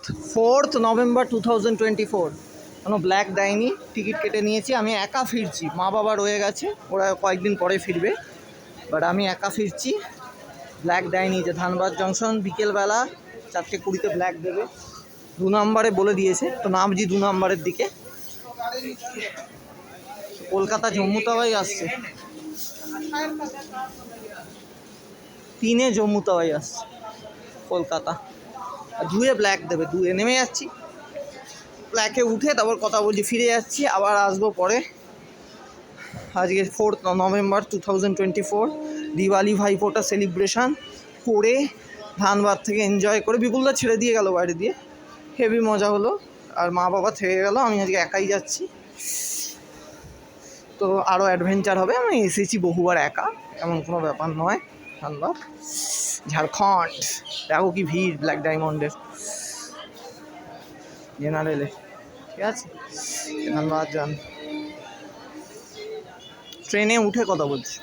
4th November 2024। কোনো black দেয়নি, ticket কেটে নিয়েছি। আমি একা ফিরছি, মা বাবা রয়ে গেছে, ওরা কয়েকদিন পরে ফিরবে, বাট আমি একা ফিরছি। ব্ল্যাক দেয়নি, যে ধানবাদ জংশন বিকেলবেলা 4:20 ব্ল্যাক দেবে। 2 নম্বরে বলে দিয়েছে, তো নামছি 2 নম্বরের দিকে। কলকাতা জম্মু তাওয়াই আসছে, 3-এ জম্মু তাওয়াই আসছে কলকাতা। আর 2-এ ব্ল্যাক দেবে, 2-এ নেমে যাচ্ছি, ব্ল্যাকে উঠে তারপর কথা বলছি, ফিরে যাচ্ছি, আবার আসবো পরে। আজকে 4th November 2024, Diwali Bhaiphonta celebration করে ধানবাদ থেকে এনজয় করে বিপুলদা ছেড়ে দিয়ে গেল বাড়ি দিয়ে, হেভি মজা হলো। আর মা বাবা থেকে গেল, আমি আজকে একাই যাচ্ছি। তো আরও অ্যাডভেঞ্চার হবে। আমি এসেছি বহুবার একা, এমন কোনো ব্যাপার নয়। ধানবাদ ঝাড়খণ্ড, দেখো কি ভিড় ব্ল্যাক ডায়মন্ডের জেনারেলে। ঠিক আছে, ধানবাদ যান, ট্রেনে উঠে কথা বলছি।